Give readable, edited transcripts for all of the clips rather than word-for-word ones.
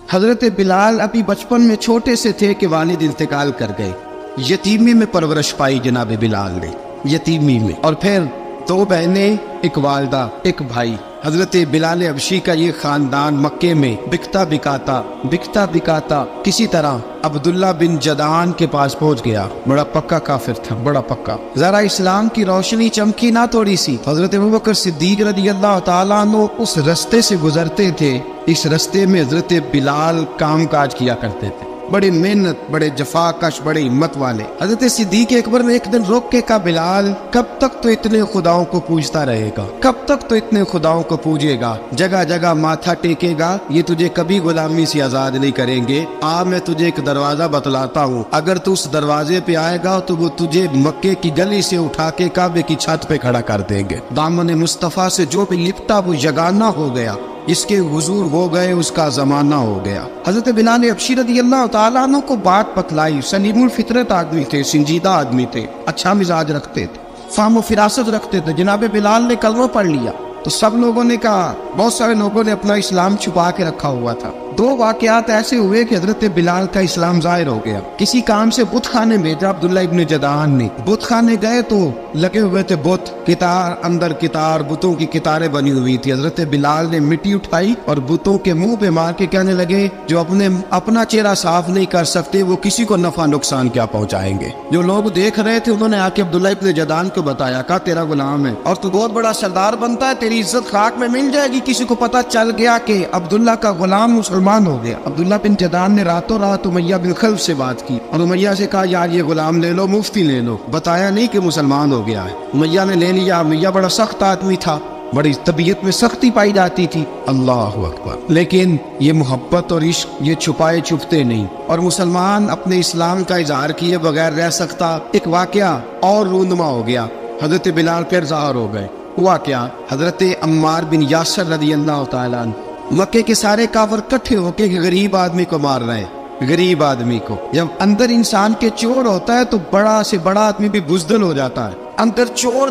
حضرت بلال ابھی بچپن میں چھوٹے سے تھے کہ والد انتقال کر گئے. یتیمی میں پرورش پائی جناب بلال نے، یتیمی میں. اور پھر 2 بہنیں، ایک والدہ، ایک بھائی. حضرت بلال حبشی کا یہ خاندان مکے میں بکتا بکاتا کسی طرح عبداللہ بن جدعان کے پاس پہنچ گیا. بڑا پکا کافر تھا، بڑا پکا. ذرا اسلام کی روشنی چمکی نہ تھوڑی سی. حضرت ابوبکر صدیق رضی اللہ تعالیٰ عنہ اس رستے سے گزرتے تھے. اس رستے میں حضرت بلال کام کاج کیا کرتے تھے، بڑے محنت، بڑے جفاکش، بڑے ہمت والے. حضرت صدیق اکبر نے ایک دن روک کے کہا، بلال کب تک تو اتنے خداؤں کو پوجتا رہے گا، کب تک تو اتنے خداؤں کو پوجے گا، جگہ جگہ ماتھا ٹیکے گا، یہ تجھے کبھی غلامی سے آزاد نہیں کریں گے. میں تجھے ایک دروازہ بتلاتا ہوں، اگر تو اس دروازے پہ آئے گا تو وہ تجھے مکے کی گلی سے اٹھا کے کعبے کی چھت پہ کھڑا کر دیں گے. دامن مصطفیٰ سے جو بھی لپٹا وہ یگانہ ہو گیا، اس کے حضور ہو گئے، اس کا زمانہ ہو گیا. حضرت بلال حبشی رضی اللہ تعالیٰ عنہ کو بات بتلائی. سلیم الفطرت آدمی تھے، سنجیدہ آدمی تھے، اچھا مزاج رکھتے تھے، فہم و فراست رکھتے تھے. جناب بلال نے کلمہ پڑھ لیا تو سب لوگوں نے کہا، بہت سارے لوگوں نے اپنا اسلام چھپا کے رکھا ہوا تھا. 2 واقعات ایسے ہوئے کہ حضرت بلال کا اسلام ظاہر ہو گیا. کسی کام سے بت خانے بھیجا عبداللہ ابن جدعان نے. بت خانے گئے تو لگے ہوئے تھے بت، کتار اندر کتار، بتوں کی کتاریں بنی ہوئی تھی. حضرت بلال نے مٹی اٹھائی اور بتوں کے منہ پہ مار کے کہنے لگے، جو اپنا چہرہ صاف نہیں کر سکتے وہ کسی کو نفع نقصان کیا پہنچائیں گے. جو لوگ دیکھ رہے تھے انہوں نے آ کے عبداللہ ابن جدعان کو بتایا، کہا تیرا غلام ہے اور تو بہت بڑا سردار بنتا ہے، تیری عزت خاک میں مل جائے گی. کسی کو پتہ چل گیا کہ عبداللہ کا غلام مسلمان ہو گیا. عبداللہ بن جدعان نے راتوں رات امیہ بن خلف سے بات کی اور امیہ سے کہا، یار یہ غلام لے لو، مفتی لے لو. بتایا نہیں کہ مسلمان ہو گیا ہے. امیہ نے لے لیا. امیہ بڑا سخت آدمی تھا، بڑی طبیعت میں سختی پائی جاتی تھی. اللہ اکبر. لیکن یہ محبت اور عشق یہ چھپائے چھپتے نہیں، اور مسلمان اپنے اسلام کا اظہار کیے بغیر رہ سکتا. ایک واقعہ اور رونما ہو گیا. حضرت بلال پھر ظاہر ہو گئے. ہوا کیا؟ حضرت عمار بن یاسر رضی اللہ تعالیٰ عنہ، مکے کے سارے کافر کٹھے ہو کے غریب آدمی کو مار رہے ہیں. غریب آدمی کو جب اندر انسان کے چور ہوتا ہے تو بڑا سے بڑا آدمی بھی بزدل ہو جاتا ہے.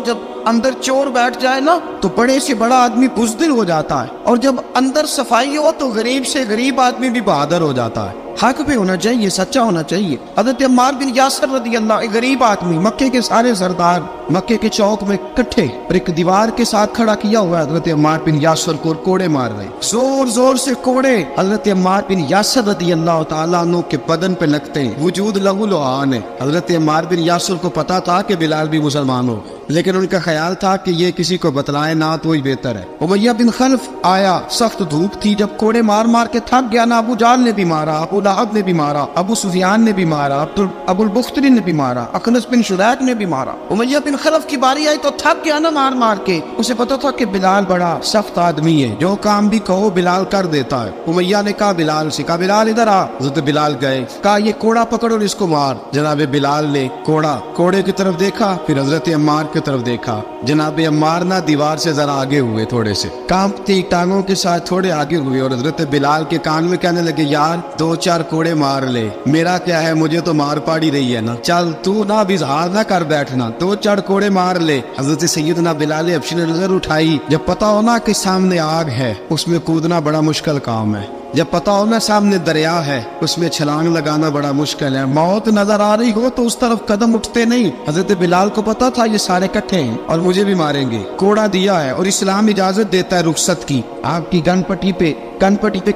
جب اندر چور بیٹھ جائے نا تو بڑے سے بڑا آدمی بزدل ہو جاتا ہے، اور جب اندر صفائی ہو تو غریب سے غریب آدمی بھی بہادر ہو جاتا ہے. حق پہ ہونا چاہیے، سچا ہونا چاہیے. حضرت عمار بن یاسر رضی اللہ، ایک غریب آدمی، مکے کے سارے سردار مکے کے چوک میں کٹھے اور ایک دیوار کے ساتھ کھڑا کیا ہوا ہے. حضرت عمار بن یاسر کو کوڑے مار رہے، زور زور سے کوڑے حضرت عمار بن یاسر رضی اللہ تعالیٰ عنہ کے بدن پہ لگتے ہیں. وجود لہو لعان ہے. حضرت عمار بن یاسر کو پتا تھا کہ بلال بھی مسلمان ہو، لیکن ان کا خیال تھا کہ یہ کسی کو بتلائے نہ تو ہی بہتر ہے. امیہ بن خلف آیا، سخت دھوپ تھی، جب کوڑے مار مار کے تھک گیا نا، ابو جہل نے بھی مارا، ابو لہب نے بھی مارا، ابو سفیان نے بھی مارا، ابو البختری نے بھی مارا، اخنس بن شریک نے بھی مارا. امیہ بن خلف کی باری آئی تو تھک گیا نا مار مار کے. اسے پتا تھا کہ بلال بڑا سخت آدمی ہے، جو کام بھی کہو بلال کر دیتا ہے. امیہ نے کہا بلال سے، کہا بلال ادھر آ. حضرت بلال گئے، کہا یہ کوڑا پکڑ اور اس کو مار. جناب بلال نے کوڑے کی طرف دیکھا، پھر حضرت عمار کی طرف دیکھا. جناب عمار نہ دیوار سے ذرا آگے ہوئے، تھوڑے سے کانپتی ٹانگوں کے ساتھ تھوڑے آگے ہوئے، اور حضرت بلال کے کان میں کہنے لگے، یار 2-4 کوڑے مار لے، میرا کیا ہے، مجھے تو مار پاڑی رہی ہے نا، چل تو نہ بھی اظہار نہ کر بیٹھنا، 2-4 کوڑے مار لے. حضرت سیدنا بلال حبشی نے نظر اٹھائی. جب پتا ہونا کہ سامنے آگ ہے اس میں کودنا بڑا مشکل کام ہے. جب پتا ہونا سامنے دریا ہے اس میں چھلانگ لگانا بڑا مشکل ہے. موت نظر آ رہی ہو تو اس طرف قدم اٹھتے نہیں. حضرت بلال کو پتا تھا یہ سارے کٹھے ہیں اور مجھے بھی ماریں گے. کوڑا دیا ہے اور اسلام اجازت دیتا ہے رخصت کی. آپ کی گن پٹی پہ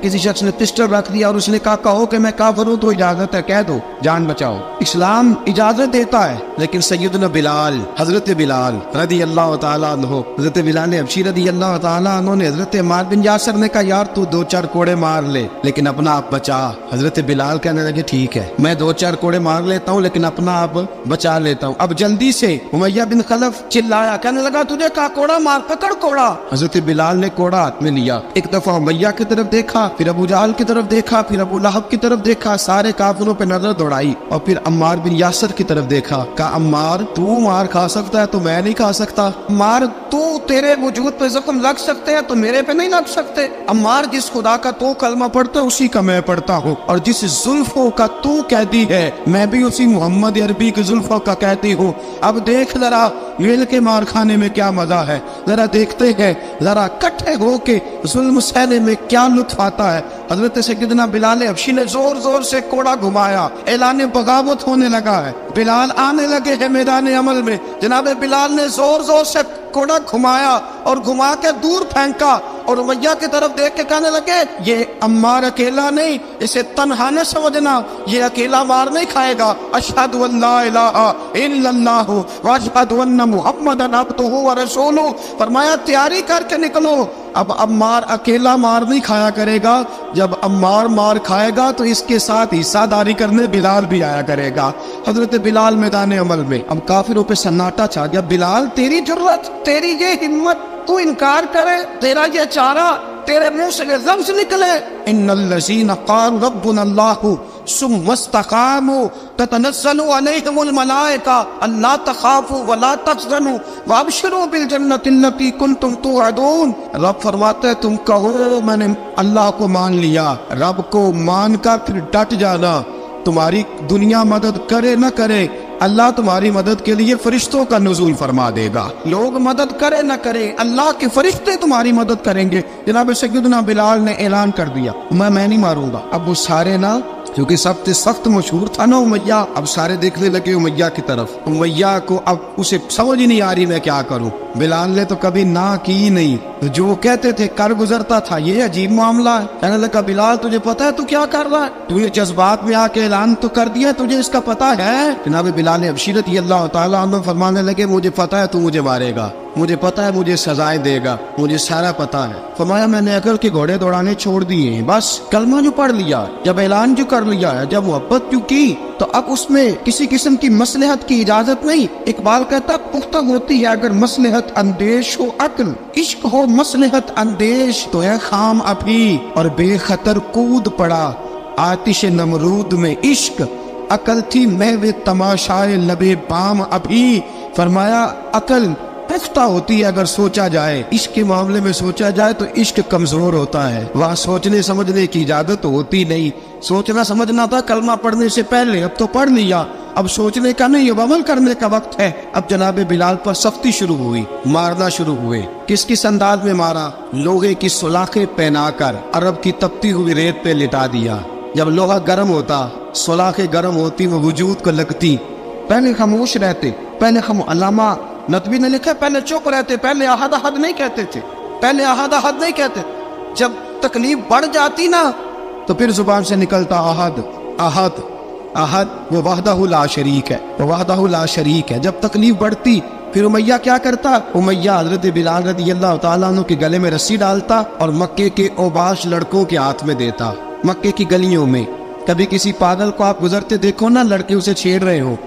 کسی شخص نے پسٹل رکھ دیا اور اس نے کہا کہو کہ میں کافر ہوں تو اجازت ہے، کہہ دو، جان بچاؤ. اسلام اجازت دیتا ہے. لیکن سیدنا بلال، حضرت بلال رضی اللہ تعالیٰ عنہ، حضرت بلال حبشی رضی اللہ تعالیٰ عنہ نے حضرت عمار بن یاسر نے کہا، یار تو 2-4 کوڑے مار لے لیکن اپنا آپ بچا. حضرت بلال کہنے لگے، ٹھیک ہے میں 2-4 کوڑے مار لیتا ہوں لیکن اپنا آپ بچا لیتا ہوں. اب جلدی سے امیہ بن خلف چلایا، کہنے لگا تجھے کہا کوڑا مار، پکڑ کوڑا. حضرت بلال نے کوڑا ہاتھ میں لیا، ایک دفعہ امیہ کی طرف دیکھا، پھر ابو جہل کی طرف دیکھا، پھر ابو لہب کی طرف دیکھا، سارے کافروں پہ نظر دوڑائی، اور پھر عمار بن یاسر کی طرف دیکھا. کہا عمار تو مار کھا سکتا ہے تو میں نہیں کھا سکتا. عمار تو تیرے وجود پہ زخم لگ سکتے ہیں تو میرے پہ نہیں لگ سکتے. عمار جس خدا کا تو کلمہ پڑھتا ہے اسی کا میں پڑھتا ہوں، اور جس زلفوں کا تو کہتی ہے میں بھی اسی محمد عربی کی زلفوں کا کہتی ہوں. اب دیکھ ذرا मिल के मार खाने में क्या मजा है, जरा देखते हैं, जरा इकट्ठे होके जुल्म सहने में क्या लुत्फ आता है। हजरत सैयदना बिलाल हबशी ने जोर जोर से कोड़ा घुमाया, ऐलान बगावत होने लगा है, बिलाल आने लगे हैं मैदान अमल में। जनाब बिलाल ने जोर जोर से कोड़ा घुमाया और घुमा के दूर फेंका और उमैया की तरफ देख के कहने लगे, ये अम्मार अकेला नहीं, इसे तन्हा न समझना, ये अकेला मार नहीं खाएगा। अशहदु अल्ला इलाहा इल्लल्लाहु व अशहदु अन्न मुहम्मदन अब्दुहु व रसूलुहु। फरमाया तैयारी करके निकलो, अब अम्मार अकेला मार नहीं खाया करेगा, जब अम्मार मार खाएगा तो इसके साथ हिस्सादारी करने बिलाल भी आया करेगा। हजरत बिलाल मैदान अमल में, अब काफिरों पे सन्नाटा छा गया। बिलाल तेरी जुर्रत, तेरी ये हिम्मत, तू इनकार करे, तेरा ये चारा, तेरे मुंह से लफ्ज निकले, इन्नल्लज़ीना क़ालू रब्बुनल्लाहु सुम्मा इस्तक़ामू ततनज़्ज़लु अलैहिमुल मलाइका अल्ला तख़ाफ़ू व ला तहज़नू व अबशिरू बिल जन्नति अल्लती कुंतुम तुअदून। रब फरमाते हैं तुम कहो मैंने अल्लाह को मान लिया, रब को मान कर फिर डट जाना। तुम्हारी दुनिया मदद करे न करे, अल्लाह तुम्हारी मदद के लिए फरिश्तों का नुज़ूल फरमा देगा। लोग मदद करे न करे, अल्लाह के फरिश्ते तुम्हारी मदद करेंगे। जनाब सैयदना बिलाल ने ऐलान कर दिया, मैं नहीं मारूंगा। अब वो सारे ना, क्योंकि सबसे सख्त मशहूर था ना उमैया, अब सारे देखने लगे उमैया की तरफ। उमैया को अब उसे समझ ही नहीं आ रही मैं क्या करूं। बिलाल ने तो कभी ना की नहीं, तो जो कहते थे कर गुजरता था। ये अजीब मामला है। कहने लगा बिलाल तुझे पता है तू क्या कर रहा है, तूने जज्बात में आके ऐलान तो कर दिया, तुझे इसका पता है। जनाब बिलाल हबशी रज़ियल्लाहु ताला अन्हु फरमाने लगे मुझे पता है तू मुझे मारेगा, मुझे पता है मुझे सजाएं देगा, मुझे सारा पता है। फरमाया मैंने अकल के घोड़े दौड़ाने छोड़ दिए हैं, बस कलमा जो पढ़ लिया, जब ऐलान जो कर लिया है, जब मोहब्बत जो की, तो अब उसमें किसी किस्म की मसलहत की इजाजत नहीं। इकबाल कहता पुख्ता होती है अगर मसलहत अंदेश हो अक्ल, इश्क हो मसलहत अंदेश तो है खाम अभी और बेखतर कूद पड़ा आतिश नमरूद में इश्क, अकल थी महवे तमाशाए लबे बाम अभी। फरमाया अकल पुख्ता होती है अगर सोचा जाए, इश्क के मामले में सोचा जाए तो इश्क कमजोर होता है, वहाँ सोचने समझने की इजाजत होती नहीं। सोचना समझना था कलमा पढ़ने से पहले, अब तो पढ़ लिया, अब सोचने का नहीं, अब अमल करने का वक्त है। अब जनाब बिलाल पर सख्ती शुरू हुई, मारना शुरू हुए। किस किस अंदाज में मारा, लोहे की सुलाखें पहनाकर अरब की तपती हुई रेत पे लिटा दिया। जब लोहा गर्म होता, सुलाखें गर्म होती, वो वजूद को लगती। पहले खामोश रहते, पहले हम अल्लामा नदवी ने लिखा पहले चुप रहते, पहले अहद अहद नहीं कहते थे, पहले अहद अहद नहीं कहते। जब तकलीफ बढ़ जाती ना तो फिर जुबान से निकलता अहद अहद अहद, वो वहदहु ला शरीक है, वो वहदहु ला शरीक है। जब तकलीफ बढ़ती फिर उमैया क्या करता, उमैया हजरत बिलाल रज़ियल्लाहु ताला अन्हु के गले में रस्सी डालता और मक्के के ओबाश लड़कों के हाथ में देता। मक्के की गलियों में कभी किसी पागल को आप गुजरते देखो ना, लड़के उसे छेड़ रहे हो,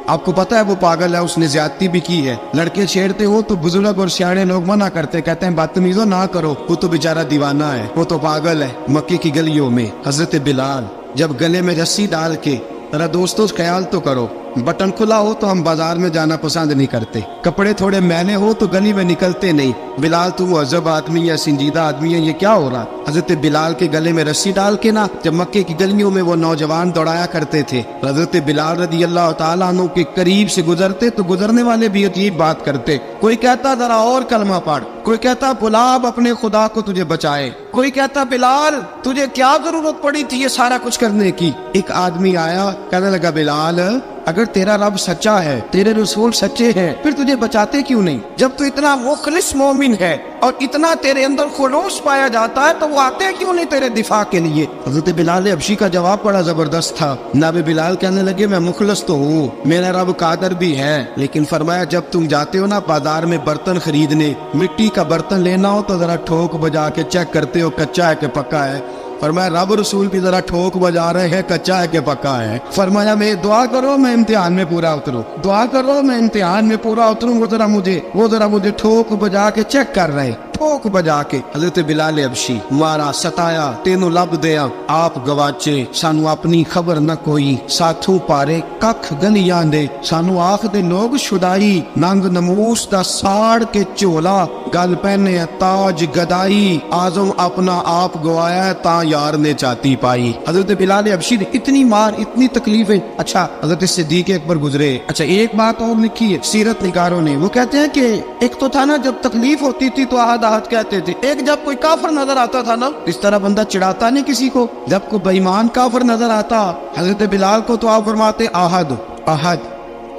आपको पता है वो पागल है, उसने ज्यादती भी की है, लड़के छेड़ते हो तो बुजुर्ग और सियाने लोग मना करते, कहते हैं बदतमीजों ना करो, वो तो बेचारा दीवाना है, वो तो पागल है। मक्के की गलियों में हजरत बिलाल जब गले में रस्सी डाल के, जरा दोस्तों ख्याल तो करो, बटन खुला हो तो हम बाजार में जाना पसंद नहीं करते, कपड़े थोड़े मैले हो तो गली में निकलते नहीं। बिलाल तू मुहज़्ज़ब आदमी या संजीदा आदमी है, ये क्या हो रहा। हजरत बिलाल के गले में रस्सी डाल के ना, जब मक्के की गलियों में वो नौजवान दौड़ाया करते थे, हजरत बिलाल रज़ियल्लाहु ताला अन्हु के करीब से गुजरते तो गुजरने वाले भी अजीब बात करते। कोई कहता जरा और कलमा पढ़, कोई कहता बुलाब अपने खुदा को तुझे बचाए, कोई कहता बिलाल तुझे क्या जरूरत पड़ी थी ये सारा कुछ करने की। एक आदमी आया, कहने लगा बिलाल अगर तेरा रब सच्चा है, तेरे रसूल सच्चे हैं, फिर तुझे बचाते क्यों नहीं। जब तू इतना मुखलिस मोमिन है और इतना तेरे अंदर खुलूस पाया जाता है तो वो आते क्यों नहीं तेरे दिफा के लिए। हज़रत बिलाल हबशी का जवाब बड़ा जबरदस्त था। नाबे बिलाल कहने लगे मैं मुखलिस तो हूँ, मेरा रब कादर भी है, लेकिन फरमाया जब तुम जाते हो ना बाजार में बर्तन खरीदने, मिट्टी का बर्तन लेना हो तो जरा ठोक बजा के चेक करते हो कच्चा है कि पक्का है। फरमाया रब रसूल भी जरा ठोक बजा रहे हैं कच्चा है कि पक्का है। फरमाया मैं दुआ करो मैं इम्तिहान में पूरा उतरूं, दुआ करो मैं इम्तिहान में पूरा उतरूं, वो जरा मुझे ठोक बजा के चेक कर रहे हैं। ठोक बजा के हजरत बिलाल हबशी मारा सताया तेनों लब दिया आप गवाचे सानू अपनी खबर न कोई साथों पारे कख गलियां दे सानू आख दे लोग छुड़ाई नंग नमूस दा साड़ के झोला गल पहने ताज गदाई आजम अपना आप गवाया ता यार ने चाती पाई। हजरत बिलाल हबशी ने इतनी मार इतनी तकलीफें। अच्छा हजरत सिद्दीक अकबर गुजरे। अच्छा एक बात और लिखी है सीरत निगारों ने, वो कहते हैं कि एक तो था ना जब तकलीफ होती थी तो आहद आहद कहते थे, एक जब कोई काफिर नजर आता था ना इस तरह बंदा चिढ़ाता नहीं किसी को, जब कोई बेईमान काफिर नजर आता हजरत बिलाल को तो आप फरमाते आहद आहद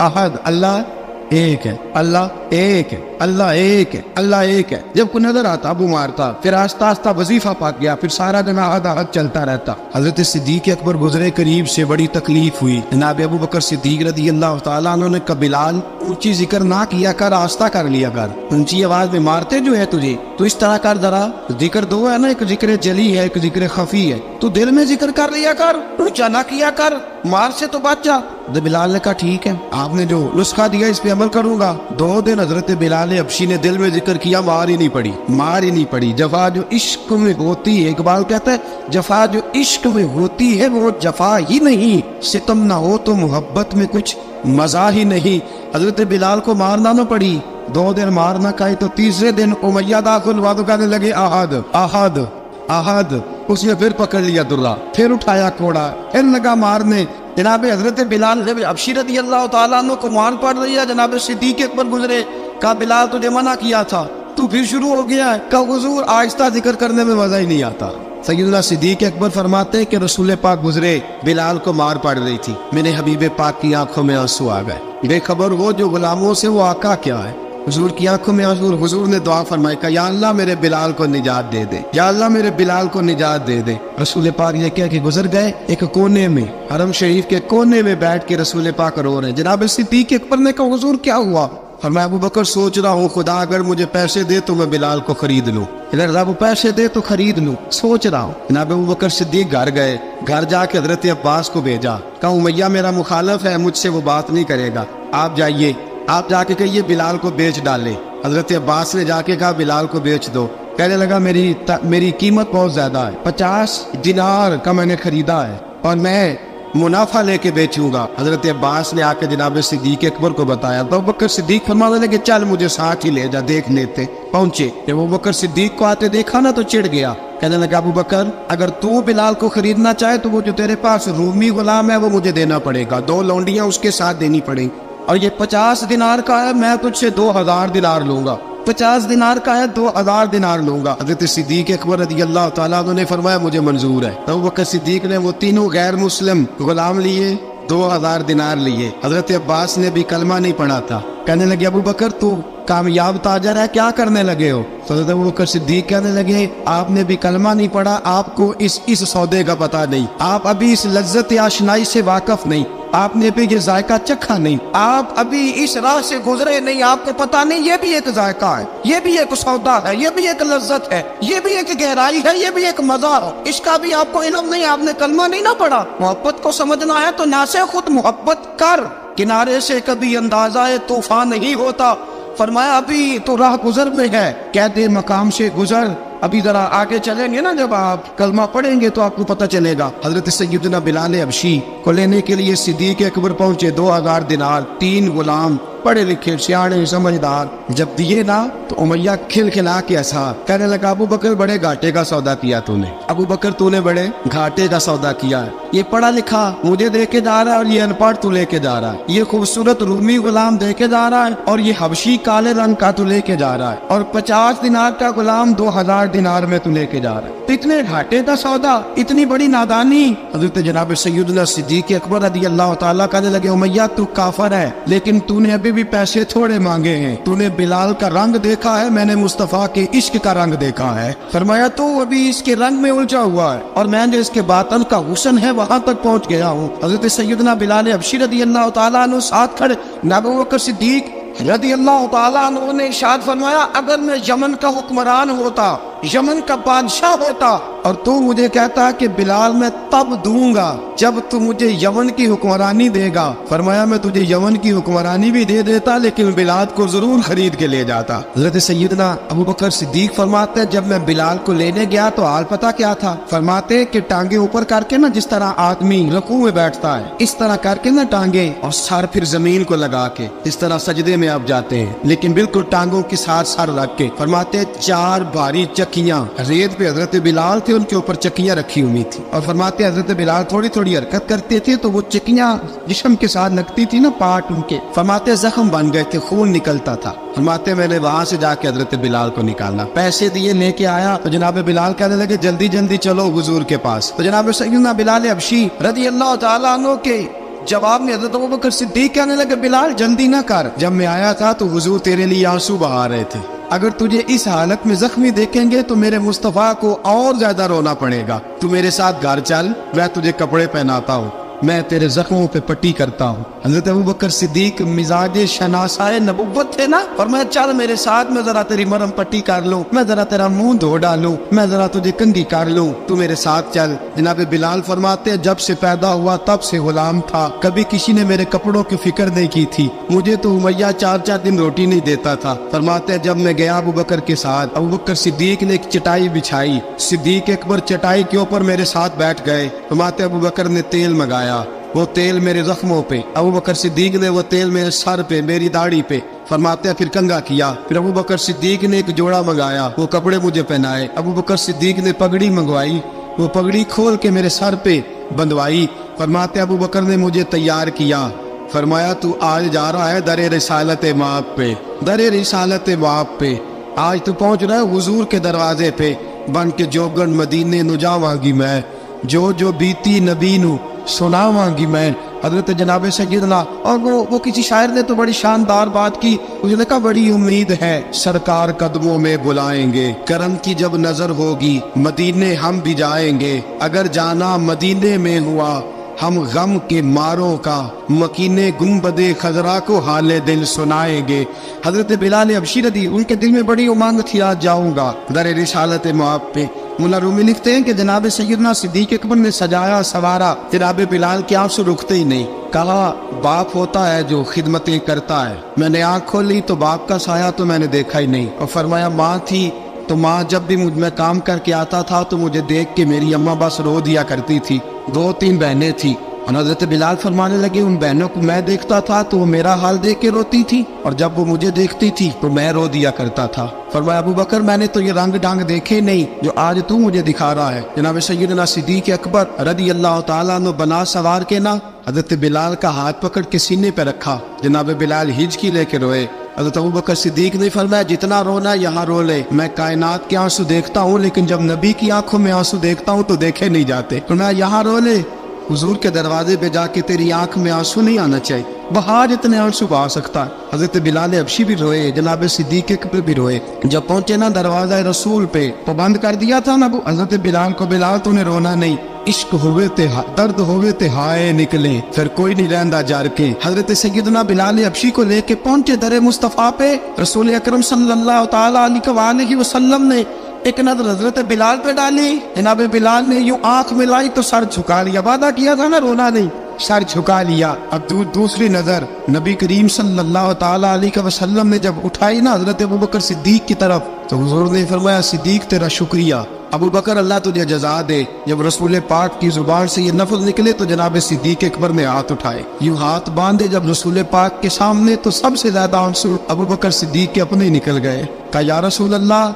आहद, अल्लाह एक है, अल्लाह एक है, अल्लाह एक है, अल्लाह एक है। जब कोई नजर आता अबू मारता, फिर आस्ता आस्ता वजीफा पाक गया, फिर सारा दिन आहद आहद चलता रहता। हजरत सिद्दीक अकबर गुजरे करीब से, बड़ी तकलीफ हुई। जनाब अबू बकर सिद्दीक रदी अल्लाह तआला अन्हु ने कहा बिलाल ऊंची जिक्र ना किया कर, आस्ता कर लिया कर, ऊंची आवाज में मारते जो है तुझे तो इस तरह कर, जरा जिक्र दो है ना, एक जिक्र जली है एक जिक्र खफी है, तू दिल में जिक्र कर लिया कर, ऊंचा ना किया कर, मार से तो बच जा। बिलाल ने कहा ठीक है, आपने जो नुस्खा दिया इस पे अमल करूंगा। 2 दिन हजरत बिलाल हबशी ने दिल में जिक्र किया, मार ही नहीं पड़ी, मार ही नहीं पड़ी। जफा जो इश्क में होती है, इकबाल कहता है जफा जो इश्क में होती है वो जफा ही नहीं, सितम ना हो तो मोहब्बत में कुछ मजा ही नहीं। हजरत बिलाल को मारना न पड़ी, 2 दिन मार ना खाई तो तीसरे दिन उमैया दाखिल हुआ तो कहने लगे आहद आहद आहद। उसने फिर पकड़ लिया दुर्रा, फिर उठाया कोड़ा, फिर लगा मारने। जनाब हजरत बिलाल हबशी रज़ी अल्लाह तआला अन्हु को मार पड़ रही है। जनाब सिद्दीक अकबर गुजरे, कहा बिलाल तुझे मना किया था, तू फिर शुरू हो गया है। कहा हुजूर आहिस्ता जिक्र करने में मजा ही नहीं आता। सैयदना सिद्दीक अकबर फरमाते कि रसूल पाक गुजरे, बिलाल को मार पड़ रही थी, मेरे हबीब पाक की आंखों में आंसू आ गए। बेखबर वो जो गुलामों से वो आका क्या है, हुजूर की आंखों में आंसू। हुजूर ने दुआ फरमाई, कहा या अल्लाह मेरे बिलाल को निजात दे दे, या अल्लाह मेरे बिलाल को निजात दे दे। रसूल पाक ये कह के गुजर गए। एक कोने में हरम शरीफ के कोने में बैठ के रसूल पाक रो रहे हैं। जनाब सिद्दीक अकबर ने कहा हुजूर क्या हुआ? फरमाया अबू बकर सोच रहा हूँ खुदा अगर मुझे पैसे दे तो मैं बिलाल को खरीद लूँ, रब पैसे दे तो खरीद लूँ, सोच रहा हूँ। जनाब अबू बकर सिद्दीक घर गए, घर जाके हजरत अब्बास को भेजा, कहा उमैया मेरा मुखालफ है, मुझसे वो बात नहीं करेगा, आप जाइए, आप जाके कहिए बिलाल को बेच डाले। हजरत अब्बास ने जाके कहा बिलाल को बेच दो। कहने लगा मेरी कीमत बहुत ज्यादा है, 50 दिनार का मैंने खरीदा है और मैं मुनाफा लेके बेचूंगा। हजरत अब्बास ने आके जनाब सिद्दीक अकबर को बताया तो अबू बकर सिद्दीक फरमाने लगे चल मुझे साथ ही ले जा, देख लेते। पहुंचे, जब अबू बकर सिद्दीक को आते देखा ना तो चिढ़ गया। कहने लगा अबू बकर अगर तू बिलाल को खरीदना चाहे तो वो जो तेरे पास रूमी गुलाम है वो मुझे देना पड़ेगा, 2 लौंडियां उसके साथ देनी पड़ेंगी, और ये 50 दिनार का है, मैं तुझसे 2000 दिनार लूंगा। 50 दिनार का है, 2000 दिनार लूंगा। हजरत सिद्दीक अकबर रज़ी अल्लाह तआला अन्हु ने फरमाया मुझे मंजूर है। अबू बकर सिद्दीक ने वो तीनों गैर मुस्लिम गुलाम लिए, 2000 दिनार लिए। हजरत अब्बास ने भी कलमा नहीं पढ़ा था। कहने लगे अबू बकर तू कामयाब ताजर है, क्या करने लगे हो? तो हजरत अबू बकर सिद्दीक कहने लगे आपने भी कलमा नहीं पढ़ा, आपको इस सौदे का पता नहीं, आप अभी इस लज्जत आशनाई से वाकफ नहीं, आपने भी ये जायका चखा नहीं, आप अभी इस राह से गुजरे नहीं, आपको पता नहीं ये भी एक जायका है, ये भी एक सौदा है, ये भी एक लज्जत है, ये भी एक गहराई है, ये भी एक मजा है, इसका भी आपको इल्म नहीं, आपने कलमा नहीं ना पढ़ा। मोहब्बत को समझना है तो ना से खुद मोहब्बत कर, किनारे से कभी अंदाजा तूफान नहीं होता। फरमाया अभी तो राह गुजर में है, कहते मकाम से गुजर, अभी जरा आगे चलेंगे ना, जब आप कलमा पढ़ेंगे तो आपको पता चलेगा। हजरत सैयदना बिलाल हबशी को लेने के लिए सिद्दीक अकबर पहुंचे, 2000 दिनार, 3 गुलाम, पढ़े लिखे सियाणे समझदार। जब दिए ना तो उमैया खिलखिला के ऐसा कहने लगा अबू बकर बड़े घाटे का सौदा किया तूने, अबू बकर तूने बड़े घाटे का सौदा किया है, ये पढ़ा लिखा मुझे दे के जा रहा है और ये अनपढ़ तू लेके जा रहा है, ये खूबसूरत रूमी गुलाम दे के जा रहा है और ये हबशी काले रंग का तू लेके जा रहा है, और 50 दिनार का गुलाम 2000 दिनार में तू लेके जा रहा है, तो इतने घाटे का सौदा, इतनी बड़ी नादानी। हजरत जनाब सैयदना सिद्दीक अकबर रज़ी अल्लाह तआला कहने लगे उमैया तू काफर है, लेकिन तूने अभी भी पैसे थोड़े मांगे हैं, तूने बिलाल का रंग देखा है, मैंने मुस्तफा के इश्क का रंग देखा है। फरमाया तू अभी इसके रंग में उलझा हुआ है और मैं जो इसके बातन का हुस्न है वहां तक पहुंच गया हूँ। हजरत सैयदना बिलाल हबशी रज़ी अल्लाह तआला अन्हु साथ खड़े, अबू बकर सिद्दीक रज़ी अल्लाह तआला अन्हु ने इरशाद फरमाया अगर मैं यमन का हुक्मरान होता यमन का बादशाह होता और तू मुझे कहता कि बिलाल मैं तब दूंगा जब तू मुझे यमन की हुक्मरानी देगा। फरमाया मैं तुझे यमन की हुक्मरानी भी दे देता लेकिन बिलाल को जरूर खरीद के ले जाता। हज़रत सैयदना अबू बकर सिद्दीक फरमाते हैं जब मैं बिलाल को लेने गया तो हाल पता क्या था। फरमाते कि टांगे ऊपर करके ना जिस तरह आदमी रुकू में बैठता है इस तरह करके ना टांगे और सर फिर जमीन को लगा के इस तरह सजदे में आप जाते हैं लेकिन बिल्कुल टांगों के साथ सर रख के। फरमाते 4 भारी चक्कियां रेत पे हजरत बिलाल थे उनके ऊपर चक्कियां रखी हुई थी और फरमाते हजरत बिलाल थोड़ी थोड़ी हरकत करते थे तो वो चक्कियां जिस्म के साथ लगती थी ना पार्ट उनके। फरमाते जख्म बन गए थे खून निकलता था। फरमाते मैंने वहां से जाके हजरत बिलाल को निकालना पैसे दिए लेके आया तो जनाब बिलाल कहने लगे जल्दी जल्दी चलो हुजूर के पास। तो जनाब सैयदना बिलाल हबशी रज़ी अल्लाह तआला अन्हु के जवाब में हजरत अबू बकर सिद्दीक कहने लगे बिलाल जल्दी ना कर, जब मैं आया था तो हुजूर तेरे लिए आंसू बहा रहे थे। अगर तुझे इस हालत में जख्मी देखेंगे तो मेरे मुस्तफा को और ज्यादा रोना पड़ेगा। तू मेरे साथ घर चल, मैं तुझे कपड़े पहनाता हूँ, मैं तेरे जख्मों पे पट्टी करता हूँ। हजरत अबू बकर सिद्दीक मिजाज शनासाए नबुव्वत थे ना, और मैं चल मेरे साथ, मैं जरा तेरी मरहम पट्टी कर लूँ, मैं जरा तेरा मुंह धो डालूं, मैं जरा तुझे कंघी कर लूँ, तू मेरे साथ चल। जनाब बिलाल फरमाते जब से पैदा हुआ तब से गुलाम था, कभी किसी ने मेरे कपड़ों की फिक्र नहीं की थी, मुझे तो उमैया 4-4 दिन रोटी नहीं देता था। फरमाते जब मैं गया अबू बकर के साथ, अबू बकर सिद्दीक ने एक चटाई बिछाई, सिद्दीक अकबर चटाई के ऊपर मेरे साथ बैठ गए। फरमाते अबू बकर ने तेल मंगाया, वो तेल मेरे जख्मों पे, अबू बकर सिद्दीक ने वो तेल मेरे सर पे, मेरी दाढ़ी पे। फरमाते हैं फिर कंघा किया, फिर अबू बकर सिद्दीक ने एक जोड़ा मंगाया, वो कपड़े मुझे पहनाए। अबू बकर सिद्दीक ने पगड़ी मंगवाई, वो पगड़ी खोल के मेरे सर पे बंधवाई। फरमाते अबू बकर ने मुझे तैयार किया, फरमाया तू आज जा रहा है दरे रिसालत माप पे, दरे रिसालत माप पे, आज तू पहुंच रहा है हुजूर के दरवाजे पे, बन के जोगन मदीने नु जावांगी मैं, जो जो बीती नबी नु सुनावांगी मैं। हजरत जनाब सैयदना, और वो किसी शायर ने तो बड़ी शानदार बात की, उसने कहा बड़ी उम्मीद है सरकार कदमों में बुलाएंगे, करम की जब नजर होगी मदीने हम भी जाएंगे, अगर जाना मदीने में हुआ हम गम के मारों का, मकीने गुंबदे खजरा को हाले दिल सुनाएंगे। हजरत बिलाल हबशी रदी, उनके दिल में बड़ी उमंग थी आज जाऊंगा दरे रिसालत माप पे। मुल्ला रूमी लिखते हैं कि जनाब सैयदना सिद्दीक अकबर ने सजाया सवारा, जनाब बिलाल के आंसू रुकते ही नहीं। कहा बाप होता है जो खिदमतें करता है। मैंने आंख खोली तो बाप का साया तो मैंने देखा ही नहीं, और फरमाया माँ थी तो माँ जब भी मैं काम करके आता था तो मुझे देख के मेरी अम्मा बस रो दिया करती थी। 2-3 बहनें थी, और हज़रत बिलाल फरमाने लगे उन बहनों को मैं देखता था तो वो मेरा हाल देख के रोती थी, और जब वो मुझे देखती थी तो मैं रो दिया करता था। फरमाया अबू बकर मैंने तो ये रंग डांग देखे नहीं जो आज तू मुझे दिखा रहा है। जनाब सैयदना सिद्दीक अकबर रज़ी अल्लाह तआला अन्हु बना सवार के ना हज़रत बिलाल का हाथ पकड़ के सीने पे रखा। जनाब बिलाल हिचकी लेके रोए। हज़रत अबू बकर सिद्दीक ने फरमाया जितना रोना यहाँ रो ले, मैं कायनात के आंसू देखता हूँ लेकिन जब नबी की आंखों में आंसू देखता हूँ तो देखे नहीं जाते। फरमाया यहाँ रो ले, हुजूर के दरवाजे पे जाके तेरी आंख में आंसू नहीं आना चाहिए, बहार इतने आंसू बहा सकता है। हजरत बिलाल हबशी भी रोए, जनाब सिद्दीक अकबर भी रोए। जब पहुंचे ना दरवाजा रसूल पे तो बंद कर दिया था ना हजरत बिलाल को, बिलाल तूने रोना नहीं, इश्क होवे ते दर्द होवे ते हाय निकले, फिर कोई नहीं रहंदा जार के। हजरत सैयदना बिलाल हबशी को लेके पहुंचे दरे मुस्तफा पे। रसूल अकरम सल्लल्लाहु तआला अलैहि वसल्लम ने एक नजर हजरत बिलाल पे डाली, जनाब बिलाल ने यूं आंख मिलाई तो सर झुका लिया, वादा किया था ना रोना नहीं, सर झुका लिया। अब दूसरी नजर नबी करीम सल्लल्लाहु तआला अलैहि वसल्लम ने जब उठाई ना हजरत अबू बकर सिद्दीक की तरफ, तो हुजूर ने फरमाया सिद्दीक तेरा शुक्रिया, अबू बकर अल्लाह तुझे जजा दे। जब रसूल पाक की जुबान से ये लफ्ज निकले तो जनाब सिद्दीक अकबर ने हाथ उठाए, यूं हाथ बांधे जब रसूल पाक के सामने, तो सबसे ज्यादा आंसू अबू बकर सिद्दीक के अपने निकल गए। कहा या रसूल अल्लाह,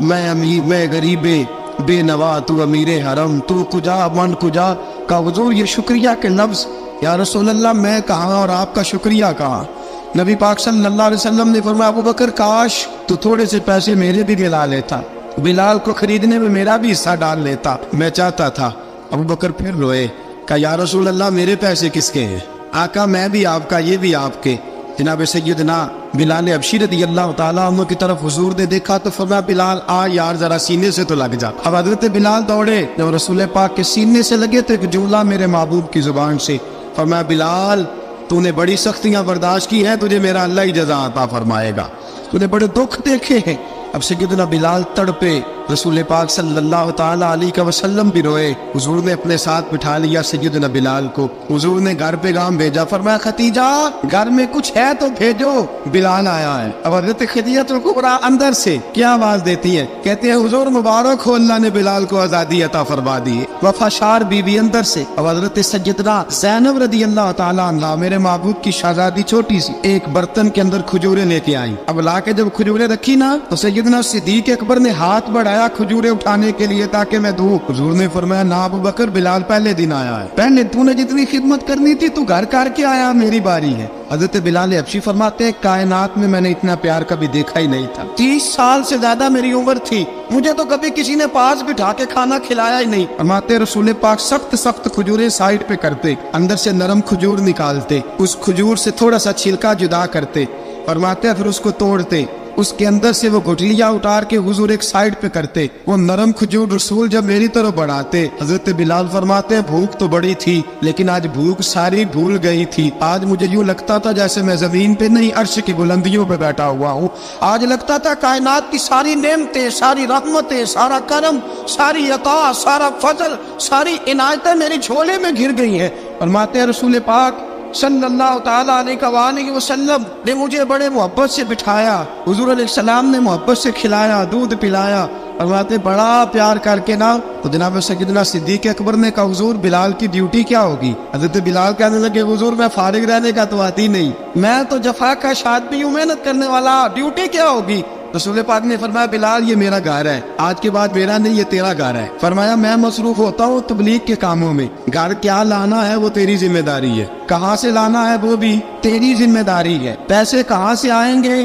मैं अमीर, मैं गरीबे बेनवा, तू अमीरे हरम, तू कुजा मन कुजा। का हुजूर ये शुक्रिया के लफ्ज, या रसूल अल्लाह मैं कहाँ और आपका शुक्रिया कहाँ। नबी पाक सल्लल्लाहु अलैहि वसल्लम ने फरमाया अबू बकर काश तू थोड़े से पैसे मेरे भी दिला लेता, बिलाल को खरीदने में मेरा भी हिस्सा डाल लेता, मैं चाहता था। अबू बकर फिर रोए। कहा या रसूल अल्लाह मेरे पैसे किसके हैं? आका मैं भी आपका, ये भी आपके। जनाब सैयदना बिलाल हबशी रज़ी अल्लाह तआला अन्हु की तरफ हुजूर ने देखा तो फरमाया बिलाल आ यार जरा सीने से तो लग जा। अब हजरत बिलाल दौड़े, जब रसूल पाक के सीने से लगे तो एक जुमला मेरे महबूब की जुबान से, फरमाया बिलाल तूने बड़ी सख्तियां बर्दाश्त की हैं, तुझे मेरा अल्लाह ही जज़ा अता फरमाएगा, तूने बड़े दुख देखे हैं। अब सैयदना बिलाल तड़पे, रसूल पाक सल्लल्लाहु ताला अलैहि वसल्लम भी रोए। हुजूर ने अपने साथ बिठा लिया सैयदना बिलाल को। हुजूर ने घर पे गाम भेजा, फरमाया खतीजा घर में कुछ है तो भेजो, बिलाल आया है। अब हज़रत खदीजतुल कुबरा अंदर से क्या आवाज देती है, कहते हैं हुजूर मुबारक हो, अल्लाह ने बिलाल को आजादी अता फरमा दी। वफाशार बीवी अंदर से। अब हज़रत सैयदना ज़ैनब रज़ी अल्लाह ताला अन्हा, मेरे महबूब की शहजादी छोटी सी, एक बर्तन के अंदर खजूरें लेके आई। अब लाके जब खजूरें रखी ना तो सैयदना सिद्दीक अकबर ने हाथ बढ़ाया खजूरें उठाने के लिए ताकि मैं दूं। हुजूर ने फरमाया ना अबू बकर, बिलाल पहले दिन आया है, पहले तूने जितनी खिदमत करनी थी तू घर करके आया, मेरी बारी है। हज़रत बिलाल हबशी फरमाते हैं कायनात में मैंने इतना प्यार कभी देखा ही नहीं था। 30 साल से ज्यादा मेरी उम्र थी, मुझे तो कभी किसी ने पास बिठा के खाना खिलाया ही नहीं। फरमाते रसूल पाक सख्त सख्त खजूरें साइड पे करते, अंदर से नरम खजूर निकालते, उस खजूर से थोड़ा सा छिलका जुदा करते, फरमाते फिर उसको तोड़ते, उसके अंदर से वो गुठलियां उतार के हुजूर एक साइड पे करते। वो नरम खजूर रसूल जब मेरी तरफ बढ़ाते, हजरत बिलाल फरमाते हैं भूख तो बड़ी थी लेकिन आज भूख सारी भूल गई थी। आज मुझे यूं लगता था जैसे मैं जमीन पे नहीं अर्श की बुलंदियों पे बैठा हुआ हूँ। आज लगता था कायनात की सारी नेमतें, सारी रहमतें, सारा करम, सारी अता, सारा फजल, सारी इनायतें मेरी झोले में घिर गई हैं। फरमाते हैं रसूल पाक सल्लल्लाहु ताला अलैहि वसल्लम ने मुझे बड़े मोहब्बत से बिठाया, हुजूर अलैहिस्सलाम ने मोहब्बत से खिलाया, दूध पिलाया, फरमाते बड़ा प्यार करके ना। तो जनाब सैयदना सिद्दीक अकबर ने कहा हुजूर बिलाल की ड्यूटी क्या होगी। हज़रत बिलाल कहने लगे हुजूर मैं फारिग रहने का तो आती नहीं, मैं तो जफा का आदमी हूँ, मेहनत करने वाला, ड्यूटी क्या होगी। रसूल पाक ने फरमाया बिलाल ये मेरा घर है, आज के बाद मेरा नहीं ये तेरा घर है। फरमाया मैं मसरूफ होता हूँ तबलीग के कामों में, घर क्या लाना है वो तेरी जिम्मेदारी है, कहाँ से लाना है वो भी तेरी जिम्मेदारी है, पैसे कहाँ से आएंगे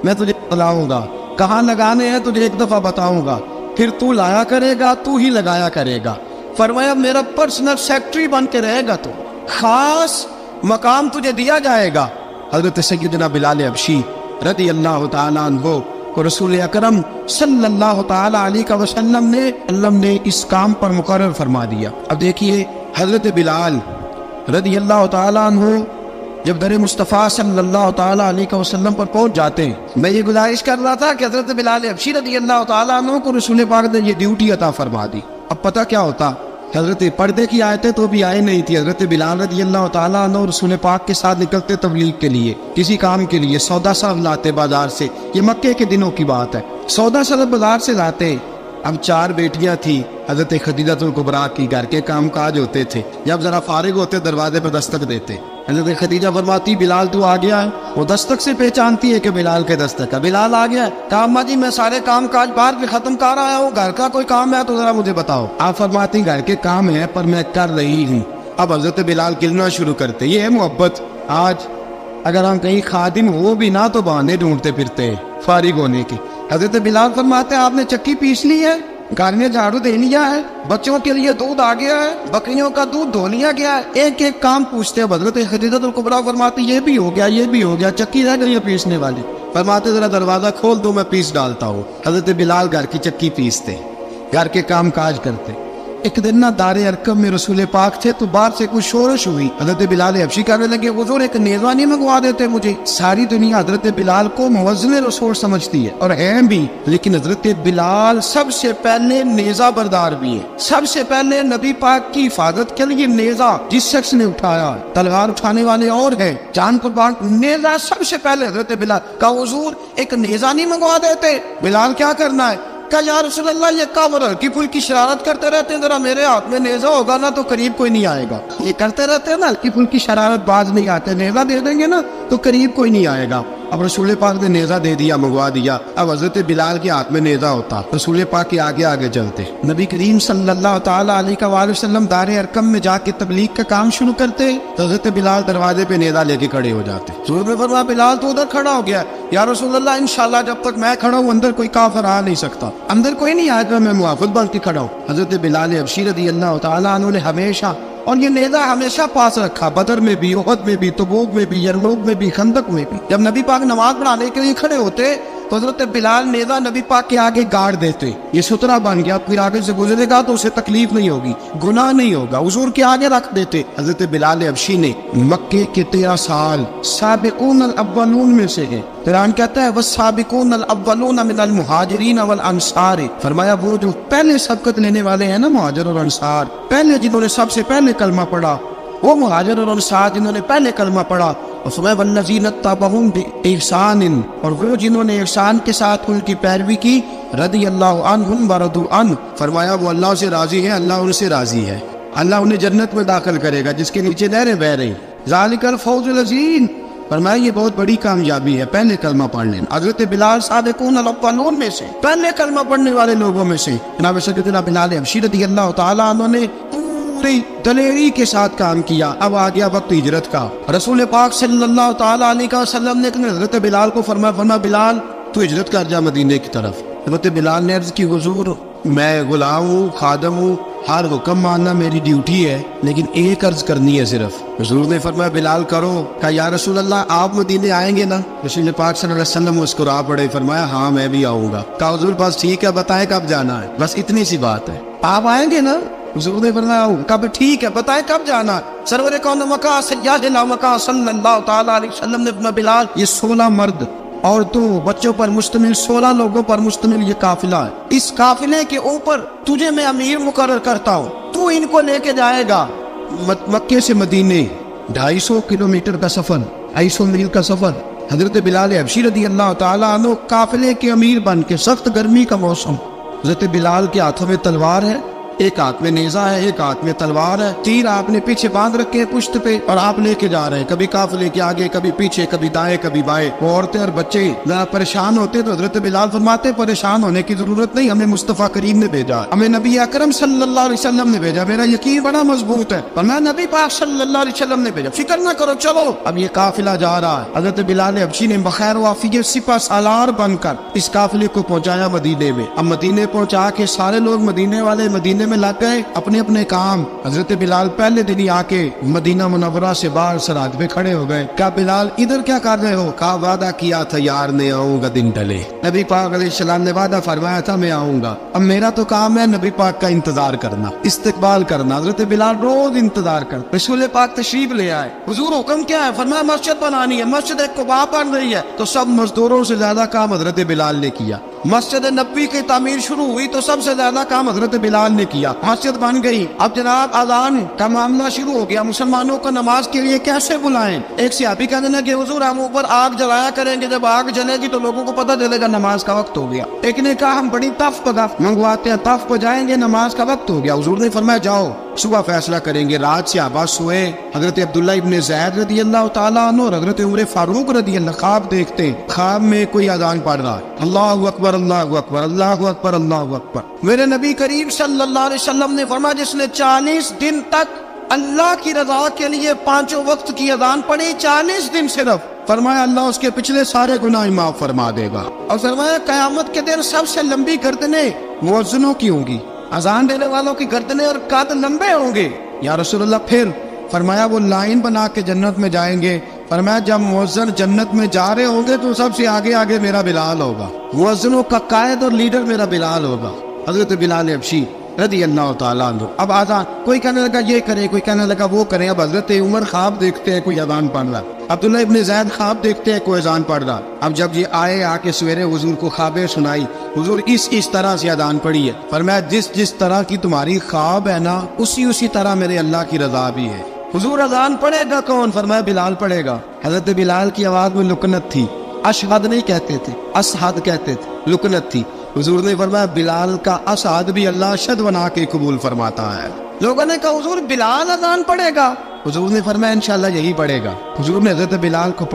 मैं तुझे बताऊंगा, कहाँ लगाने हैं तुझे एक दफा बताऊंगा, फिर तू लाया करेगा, तू ही लगाया करेगा। फरमाया मेरा पर्सनल सेक्रेटरी बन के रहेगा, तो खास मकाम तुझे दिया जाएगा। हजरत सैयदना बिलाल हबशी रज़ी अल्लाह ताला अन्हु को रसूल अकरम सल्लल्लाहु ताला अलैहि वसल्लम ने इस काम पर मुकर्रर फरमा दिया। अब देखिए हजरत बिलाल रज़ी अल्लाह ताला अन्हु जब दर मुस्तफ़ा सल्लल्लाहु ताला अलैहि वसल्लम पर पहुंच जाते हैं, मैं ये गुजारिश कर रहा था कि हजरत बिलाल हबशी रज़ी अल्लाह ताला अन्हु को रसूल पाक ने ये ड्यूटी अता फरमा दी। अब पता क्या होता, हजरत पर्दे की आयतें तो भी आए नहीं थी। हजरत बिलाल रज़ी अल्लाह ताला अन्हु रसूल पाक के साथ निकलते तबलीग के लिए, किसी काम के लिए, सौदा सब लाते बाजार से, ये मक्के के दिनों की बात है, सौदा सब बाजार से लाते। अब 4 बेटियां थी हजरत खदीजतुल कुबरा की, घर के काम काज होते थे, जब जरा फारिग होते दरवाजे पर दस्तक देते, हजरत खदीजा फरमाती बिलाल तू आ गया है, वो दस्तक से पहचानती है कि बिलाल के दस्तक है, बिलाल आ गया है। कहा अम्मा जी मैं सारे काम काज बाहर के खत्म कर आया हूँ, घर का कोई काम है तो जरा मुझे बताओ। आप फरमाती घर के काम है पर मैं कर रही हूँ। अब हजरत बिलाल गिरना शुरू करते, ये है मोहब्बत। आज अगर हम कहीं खादिम हो भी ना तो बहाने ढूंढते फिरते हैं फारिग होने की। हजरत बिलाल फरमाते आपने चक्की पीस ली है, घर में झाड़ू दे लिया है, बच्चों के लिए दूध आ गया है, बकरियों का दूध धो लिया गया है, एक एक काम पूछते हैं। हजरत खदीजतुल कुबरा फरमाती ये भी हो गया, ये भी हो गया, चक्की रह गई है पीसने वाली। फरमाते जरा दरवाजा खोल दो मैं पीस डालता हूँ। हजरत बिलाल घर की चक्की पीसते, घर के काम काज करते। एक दिन ना दारे अरकम में रसूल पाक थे तो बाहर से कुछ शोरश हुई। हजरत बिलाल हबशी कहने लगे हुजूर एक नेज़ा नहीं मंगवा देते मुझे। सारी दुनिया हजरत बिलाल को मुअज्जिन रसूल समझती है और हैं भी, लेकिन हजरत बिलाल सबसे पहले नेज़ा बरदार भी है। सबसे पहले नबी पाक की हिफाजत के लिए नेज़ा जिस शख्स ने उठाया, तलवार उठाने वाले और है, जान कुर्बान, नेज़ा सबसे पहले हजरत बिलाल का। हुजूर एक नेज़ा नहीं मंगवा देते। बिलाल क्या करना है? कहा या रसूल अल्लाह ये कावर हल्की फुल्की शरारत करते रहते हैं, जरा मेरे हाथ में नेज़ा होगा ना तो करीब कोई नहीं आएगा। ये करते रहते हैं ना हल्की फुल्की शरारत, बाज नहीं आते, नेज़ा दे देंगे ना तो करीब कोई नहीं आएगा। अब रसूल पाक ने नेज़ा दे दिया, मंगवा दिया। अब हजरत बिलाल के हाथ में नेज़ा होता, रसूल पाक के आगे आगे चलते, नबी करीम सल्लल्लाहु ताला अलैहि वसल्लम दारे अरकम में जाके तबलीग का काम शुरू करते। तो हजरत बिलाल दरवाजे पे नेज़ा लेके खड़े हो जाते। रसूल ने फरमाया बिलाल तो उधर खड़ा हो गया, या रसूल अल्लाह इंशाल्लाह जब तक मैं खड़ा हूँ अंदर कोई काफिर आ नहीं सकता, अंदर कोई नहीं आएगा, मैं मुआफ़िज़ बन के खड़ा हूँ। हजरत बिलाल हबशी रज़ी अल्लाह ताला अन्हु ने हमेशा, और ये नेज़ा हमेशा पास रखा, बदर में भी, उहद में भी, तबूक में भी, यरमूक में भी, खंदक में भी। जब नबी पाक नमाज पढ़ाने के लिए खड़े होते तो हजरत बिलाल नेज़ा नबी पाक के आगे गाड़ देते, ये सुतरा बन गया, फिर आगे से गुजरेगा तो उसे तकलीफ नहीं होगी, गुनाह नहीं होगा, हुजूर के आगे रख देते। हजरत बिलाल हबशी ने मक्के के 13 साल साबिकून अल अव्वलून में से है। कुरान कहता है वस्साबिकून अल अव्वलून मिनल मुहाजिरीन वल अंसार, फरमाया वो जो पहले सबकत लेने वाले हैं ना मुहाजिर और अंसार, पहले जिन्होंने सबसे पहले कलमा पढ़ा वो मुहाजिर और अंसार जिन्होंने पहले कलमा पढ़ा, और फरमाया वल्लज़ीन तबअहुम बिइहसान, और वो जिन्होंने ihसान के साथ उनकी पैरवी की, रदियल्लाहु अन्हुम व रदू अन्हु, फरमाया वो अल्लाह से राजी है, अल्लाह उनसे राजी है, अल्लाह उन्हें जन्नत में दाखिल करेगा जिसके नीचे नहरें बह रही। ज़ालिकल फौज़ुल अज़ीम, फरमाया ये बहुत बड़ी कामयाबी है पहले कलमा पढ़ने। हज़रत बिलाल साबिकून अल अव्वलून में से, पहले कलमा पढ़ने वाले लोगों में से जनाब सैयदना बिलाल हबशी रज़ियल्लाहु ताला अन्हु ने पूरी दलेरी के साथ काम किया। अब आ गया वक्त हिजरत का। रसूल पाक सल्लल्लाहु ताला अलैहि वसल्लम ने हज़रत बिलाल को फरमाया बिलाल तू हिजरत कर जा मदीने की तरफ। हज़रत बिलाल ने अर्ज़ की हुजूर मैं गुलाम हूँ, खादम हूँ, हर हुक्म मानना मेरी ड्यूटी है, लेकिन एक अर्ज करनी है सिर्फ। हुजूर ने फरमाया बिलाल करो। कहा या रसूल अल्लाह आप मदीने आएंगे ना? रसूल पाक सल्लल्लाहु अलैहि वसल्लम मुस्कुरा पड़े, फरमाया हाँ मैं भी आऊंगा। कहा हुजूर बस ठीक है बताएं कब जाना है, बस इतनी सी बात है, आप आएंगे ना? हुजूर ने फरमाया कब ठीक है बताएं कब जाना है। सरवर कौन मका सय्यदना मका सल्लल्लाहु ताला अलैहि वसल्लम ने फरमाया बिलाल ये 16 मर्द और 2 बच्चों पर मुश्तमिल 16 लोगों पर मुश्तमिल ये काफिला है। इस काफिले के ऊपर तुझे मैं अमीर मुकर्रर करता हूँ, तू इनको लेके जाएगा मक्के से मदीने 250 किलोमीटर का सफर, 250 मील का सफर। हजरत बिलाल हबशी रज़ियल्लाहु ताला अन्हु काफिले के अमीर बन के, सख्त गर्मी का मौसम, हजरत बिलाल के हाथों में तलवार है, एक हाथ में नेजा है, एक हाथ में तलवार है, तीर आपने पीछे बांध रखे हैं पुश्त पे और आप लेके जा रहे हैं, कभी काफिले के आगे कभी पीछे, कभी दाएं कभी बाएं। वो औरतें और बच्चे जरा परेशान होते तो हजरत बिलाल फरमाते परेशान होने की जरूरत नहीं, हमें मुस्तफा करीम ने भेजा, हमें नबी अकरम सल्लल्लाहु अलैहि वसल्लम ने भेजा, मेरा यकीन बड़ा मजबूत है और मैं नबी पाक सल्लल्लाहु अलैहि वसल्लम ने भेजा, फिक्र ना करो चलो। अब ये काफिला जा रहा है। हजरत बिलाल हबशी ने बखैर वाफियत सिपा सालार बनकर इस काफिले को पहुंचाया मदीने में। अब मदीने पहुंचा के सारे लोग मदीने वाले मदीने में लग गए अपने अपने काम। हजरत बिलाल पहले दिन ही आके मदीना मुनव्वरा से बाहर सरहद पे खड़े हो गए। क्या बिलाल इधर क्या कर रहे हो? कहा वादा किया था यार ने आऊंगा दिन ढले, नबी पाक अलैहिस्सलाम ने वादा फरमाया था मैं आऊंगा, अब मेरा तो काम है नबी पाक का इंतजार करना, इस्तकबाल करना। हजरत बिलाल रोज इंतजार कर, रसूल पाक तशरीफ ले आए, हुजूर हुक्म क्या है? फरमाया मस्जिद बनानी है, मस्जिद कुबा बन रही है। तो सब मजदूरों से ज्यादा काम हजरत बिलाल ने किया। मस्जिद नबी की तामीर शुरू हुई तो सबसे ज्यादा काम हजरत बिलाल ने किया, मस्जिद बन गई। अब जनाब अजान का मामला शुरू हो गया, मुसलमानों को नमाज के लिए कैसे बुलाएं? एक सहाबी कहने लगे हुजूर हम ऊपर आग जलाया करेंगे, जब आग जलेगी तो लोगों को पता चलेगा नमाज का वक्त हो गया। एक ने कहा हम बड़ी तफ मंगवाते हैं, तफ बजाएंगे, नमाज का वक्त हो गया। हुजूर ने फरमाया जाओ सुबह फैसला करेंगे। रात से आबाद सोए। हजरत अब्दुल्ला इब्ने ज़ैद रज़ियल्लाहु ताला अन्हु और हजरत उमर फारूक रज़ियल्लाहु ख्वाब देखते, ख्वाब में कोई अजान पढ़ रहा है, अल्लाहु अकबर अल्लाहु अकबर अल्लाहु अकबर अल्लाहु अकबर। मेरे नबी करीम सल्लल्लाहु अलैहि वसल्लम ने फरमाया जिसने 40 दिन तक अल्लाह की रजा के लिए 5 वक्त की अजान पढ़ी, 40 दिन सिर्फ, फरमाया अल्लाह उसके पिछले सारे गुनाह माफ फरमा देगा। और फरमाया कयामत के दिन सबसे लंबी गर्दनें मुअज्जिनों की होंगी, अजान देने वालों की गर्दनें और कद लंबे होंगे। या रसूलल्लाह फिर फरमाया वो लाइन बना के जन्नत में जाएंगे। फरमाया जब मुअज्जिन जन्नत में जा रहे होंगे तो सबसे आगे आगे मेरा बिलाल होगा, मुअज्जिनों का कायद और लीडर मेरा बिलाल होगा, हजरत बिलाल हबशी रज़ियल्लाहु ताला अन्हु। अब आजान कोई कहने लगा ये करें, कोई कहने लगा वो करें। अब हजरत उमर ख्वाब देखते हैं कोई अजान पढ़ रहा, अब्दुल्ला इब्ने ज़ैद ख्वाब देखते हैं कोई अजान पढ़ रहा। अब जब ये आए आके सवेरे हुजूर को ख्वाबें सुनाई, हुजूर इस तरह से अजान पढ़ी है। फरमाया जिस तरह की तुम्हारी ख्वाब है ना उसी तरह मेरे अल्लाह की रजा भी है। हुजूर अजान पढ़ेगा कौन? फरमाया बिलाल पढ़ेगा। हजरत बिलाल की आवाज में लुकनत थी, अशहद नहीं कहते थे, असहद कहते थे, लुकनत थी। हुजूर ने फरमाया बिलाल का असहद भी अल्लाह अशहद बना के कबूल फरमाता है। लोगों ने कहा हुजूर बिलाल अजान पढ़ेगा? हुजूर ने फरमाया इंशाल्लाह यही पढ़ेगा। हुजूर ने हजरत बिलाल को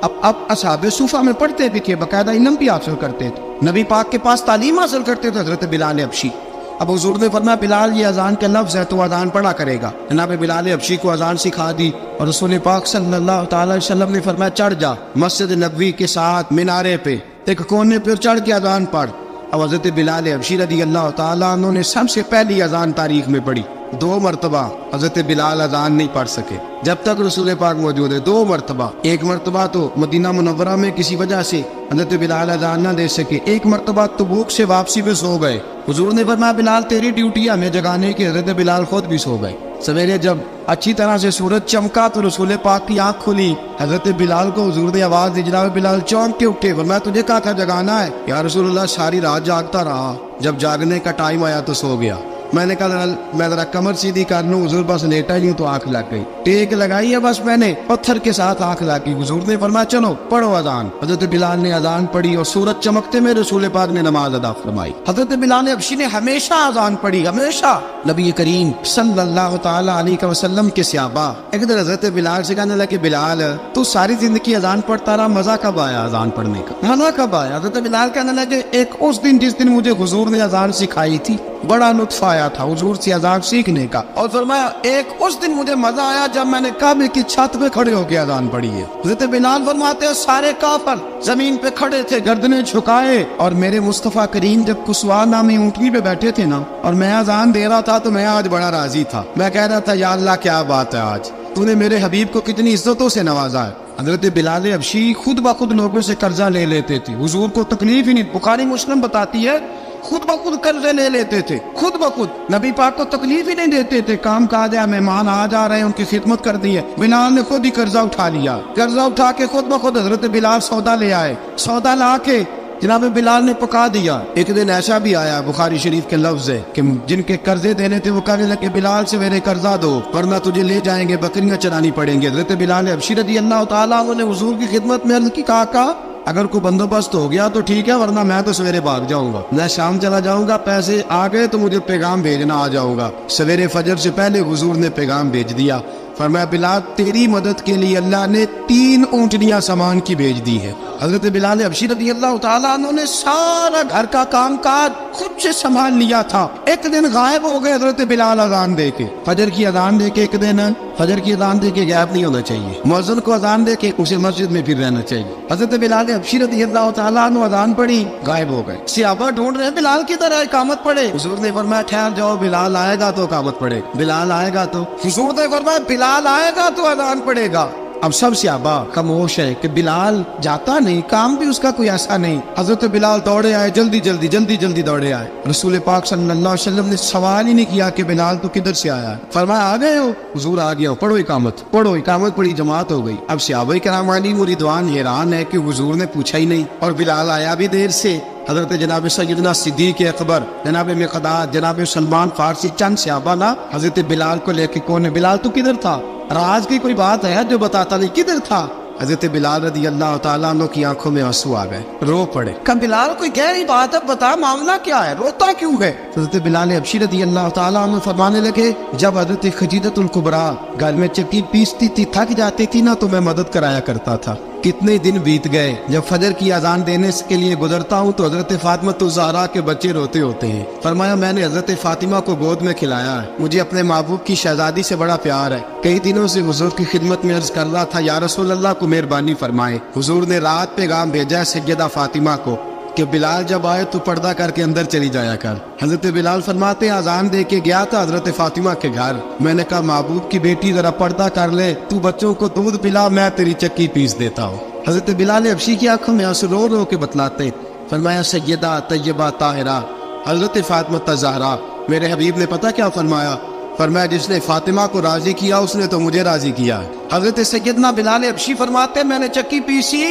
अब असहाबे सूफा में पढ़ते भी थे, बाकायदा इल्म भी हासिल करते थे, नबी पाक के पास तालीम हासिल करते थे हजरत बिलाल हबशी। अब हुजूर ने फरमाया बिलाल ये अजान के लफ्ज़ है तो अजान पढ़ा करेगा। जनाब बिलाल हबशी को अजान सिखा दी और रसूल पाक सल्लल्लाहु अलैहि वसल्लम ने फरमाया चढ़ जा मस्जिद नबवी के साथ मीनारे पे एक कोने पे चढ़ के अजान पढ़। अब हजरत बिलाल हबशी रज़ियल्लाहु ताला अन्हु ने सबसे पहली अजान तारीख में पढ़ी। 2 مرتبہ حضرت بلال اذان نہیں پڑھ سکے جب تک رسول پاک موجود ہے. 2 مرتبہ. ایک مرتبہ تو مدینہ منورہ میں کسی وجہ سے حضرت بلال اذان نہ دے سکے. ایک مرتبہ تبوک سے واپسی پہ سو گئے. حضور نے فرمایا بلال تیری ڈیوٹی ہے ہمیں جگانے کی. حضرت بلال خود بھی سو گئے. سویرے جب اچھی طرح سے سورج چمکا تو رسول پاک کی آنکھ کھلی. حضرت بلال کو حضور نے آواز دی. جناب بلال چونک کے اٹھے. فرمایا تجھے کہا تھا جگانا ہے. یا رسول اللہ ساری رات جاگتا رہا, جب جاگنے کا ٹائم آیا تو سو گیا. میں نے کہا میں ذرا کمر سیدھی کر لوں. حضور بس لیٹا ہی ہوں تو آنکھ لگ گئی. ٹیک لگائی ہے بس میں نے, پتھر کے ساتھ آنکھ لگ گئی. حضور نے فرمایا چلو پڑھو اذان. حضرت بلال نے اذان پڑھی اور سورج چمکتے میں رسول پاک نے نماز ادا فرمائی. حضرت بلال حبشی نے ہمیشہ اذان پڑھی, ہمیشہ. نبی کریم صلی اللہ تعالی علیہ وسلم کے صحابہ ایک دن حضرت بلال سے کہنے لگے بلال تو ساری زندگی اذان پڑھتا رہا, مزہ کب آیا اذان پڑھنے کا, مزہ کب آیا؟ حضرت بلال کہنے لگے ایک اس دن جس دن مجھے حضور نے اذان سکھائی تھی بڑا لطف آیا تھا حضور سے اذان سیکھنے کا. اور فرمایا ایک اس دن مجھے مزہ آیا جب میں نے کعبے کی چھت پہ کھڑے ہو کے اذان پڑھی ہے. حضرت بلال فرماتے ہیں سارے کافر زمین پہ کھڑے تھے گردنیں جھکائے, اور میرے مصطفیٰ کریم جب کسوا نامی اونٹنی پہ بیٹھے تھے نا اور میں اذان دے رہا تھا تو میں آج بڑا راضی تھا. میں کہہ رہا تھا یا اللہ کیا بات ہے, آج تو نے میرے حبیب کو کتنی عزتوں سے نوازا ہے. حضرت بلال حبشی خود بخود لوگوں سے قرضہ لے لیتے تھے. حضور کو تکلیف ہی نہیں, بخاری مسلم بتاتی ہے خود بخود قرضے لے لیتے تھے, خود بخود. نبی پاک کو تکلیف ہی نہیں دیتے تھے. کام کاج ہے, مہمان آ جا رہے ہیں, ان کی خدمت کر دی ہے. بلال نے خود ہی قرضہ اٹھا لیا. قرضہ اٹھا کے خود بخود حضرت بلال سودا لے آئے. سودا لا کے جناب بلال نے پکا دیا. ایک دن ایسا بھی آیا بخاری شریف کے لفظ ہے کہ جن کے قرضے دینے تھے وہ کہنے لگے بلال سے میرے قرضہ دو ورنہ تجھے لے جائیں گے, بکریاں چرانی پڑیں گے. حضرت بلال حبشی رضی اللہ تعالیٰ عنہ نے حضور کی خدمت میں عرض کی, کہا اگر کوئی بندوبست ہو گیا تو ٹھیک ہے ورنہ میں تو سویرے بھاگ جاؤں گا, میں شام چلا جاؤں گا, پیسے آ گئے تو مجھے پیغام بھیجنا, آ جاؤں گا. سویرے فجر سے پہلے حضور نے پیغام بھیج دیا. فرمایا بلال تیری مدد کے لیے اللہ نے 3 اونٹنیاں سامان کی بھیج دی ہے. حضرت بلال حبشی رضی اللہ تعالیٰ عنہ نے سارا گھر کا کام کاج خود سے سنبھال لیا تھا. ایک دن غائب ہو گئے حضرت بلال اذان دے کے, فجر کی اذان دے کے. ایک دن فجر کی اذان دے کے غائب نہیں ہونا چاہیے, مؤذن کو اذان دے کے اسے مسجد میں پھر رہنا چاہیے. حضرت بلال حبشی رضی اللہ تعالیٰ عنہ اذان پڑھی, غائب ہو گئے. صحابہ ڈھونڈ رہے بلال کی طرح اقامت پڑھے. حضور نے فرمایا ٹھہر جاؤ, بلال آئے گا تو اقامت پڑھے, بلال آئے گا تو. حضور نے فرمایا بلال آئے گا تو اذان پڑھے گا. اب سب صحابہ خاموش ہے کہ بلال جاتا نہیں, کام بھی اس کا کوئی ایسا نہیں. حضرت بلال دوڑے آئے, جلدی دوڑے آئے. رسول پاک صلی اللہ علیہ وسلم نے سوال ہی نہیں کیا کہ بلال تو کدھر سے آیا ہے. فرمایا آ گئے ہو؟ حضور آ گیا ہوں, پڑھو اقامت پڑھی, جماعت ہو گئی. اب صحابہ کرام علیہم رضوان حیران ہے کہ حضور نے پوچھا ہی نہیں اور بلال آیا بھی دیر سے. حضرت جناب سیدنا صدیق اکبر, جناب مقداد, جناب سلمان فارسی, چند صحابہ نا حضرت بلال کو لے کے کون ہے بلال تو کدھر تھا, راز کی کوئی بات ہے جو بتاتا نہیں, کدھر تھا؟ حضرت بلال رضی اللہ تعالیٰ عنہ کی آنکھوں میں آنسو آ گئے, رو پڑے. کہ بلال کوئی گہری بات ہے, بتا معاملہ کیا ہے, روتا کیوں ہے؟ حضرت بلال حبشی رضی اللہ تعالیٰ عنہ فرمانے لگے جب حضرت خدیجہ الکبریٰ گھر میں چکی پیستی تھی, تھک جاتی تھی نا تو میں مدد کرایا کرتا تھا. کتنے دن بیت گئے, جب فجر کی اذان دینے کے لیے گزرتا ہوں تو حضرت فاطمہ الزہرا کے بچے روتے ہوتے ہیں. فرمایا میں نے حضرت فاطمہ کو گود میں کھلایا ہے, مجھے اپنے محبوب کی شہزادی سے بڑا پیار ہے. کئی دنوں سے حضور کی خدمت میں عرض کر رہا تھا یا رسول اللہ کو مہربانی فرمائے. حضور نے رات پیغام بھیجا ہے سیدہ فاطمہ کو کہ بلال جب آئے تو پردہ کر کے اندر چلی جایا کر. حضرت بلال فرماتے اذان دے کے گیا تھا حضرت فاطمہ کے گھر, میں نے کہا محبوب کی بیٹی ذرا پردہ کر لے, تو بچوں کو دودھ پلا, میں تیری چکی پیس دیتا ہوں. حضرت بلال حبشی کی آنکھوں میں آنسو رو رو کے بتلاتے. فرمایا سیدہ طیبہ طاہرہ حضرت فاطمہ الزہرا, میرے حبیب نے پتہ کیا فرمایا؟ فرمایا جس نے فاطمہ کو راضی کیا اس نے تو مجھے راضی کیا. حضرت سیدنا بلال حبشی فرماتے میں نے چکی پیسی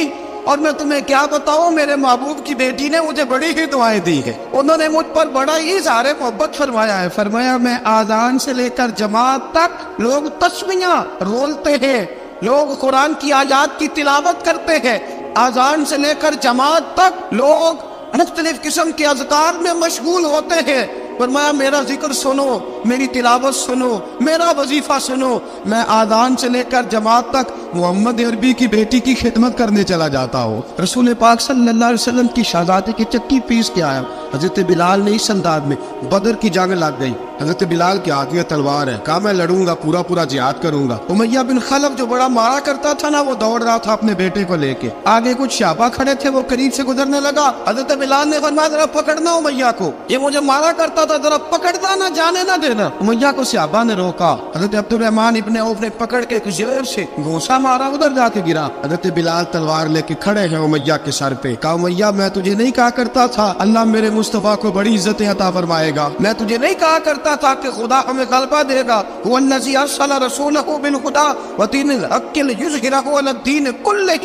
اور میں تمہیں کیا بتاؤں, میرے محبوب کی بیٹی نے مجھے بڑی ہی دعائیں دی ہے, انہوں نے مجھ پر بڑا ہی اظہار محبت فرمایا ہے. فرمایا میں آذان سے لے کر جماعت تک لوگ تسمیاں رولتے ہیں, لوگ قرآن کی آیات کی تلاوت کرتے ہیں, آذان سے لے کر جماعت تک لوگ مختلف قسم کے اذکار میں مشغول ہوتے ہیں. فرمایا میرا ذکر سنو, میری تلاوت سنو, میرا وظیفہ سنو, میں آذان سے لے کر جماعت تک محمد عربی کی بیٹی کی خدمت کرنے چلا جاتا ہوں. رسول پاک صلی اللہ علیہ وسلم کی شہزادی کی چکی پیس کے آیا. حضرت بلال نے اس انداز میں بدر کی جنگ لگ گئی, حضرت بلال کے ہاتھ میں تلوار ہے. کہا میں لڑوں گا, پورا پورا جہاد کروں گا. امیہ بن خلف جو بڑا مارا کرتا تھا نا, وہ دوڑ رہا تھا اپنے بیٹے کو لے کے. آگے کچھ شعبہ کھڑے تھے, وہ قریب سے گزرنے لگا. حضرت بلال نے فرمایا ذرا پکڑنا امیہ کو, یہ مجھے مارا کرتا تھا, ذرا پکڑنا نہ جانے نہ دینا. امیہ کو صحابہ نے روکا. حضرت عبد الرحمن ابن عوف نے پکڑ کے کچھ زور سے گھونسا مارا, ادھر جا کے گرا. حضرت بلال تلوار لے کے کھڑے ہیں امیہ کے سر پہ. کہا امیہ میں تجھے نہیں کہا کرتا تھا اللہ میرے مصطفیٰ کو بڑی عزتیں عطا فرمائے گا؟ میں تجھے نہیں کہا کرتا تھا کہ خدا ہمیں غلبہ دے گا؟ هو الذی ارسل رسولہ بالہدی ودین الحق لیظہرہ علی الدین کلہ.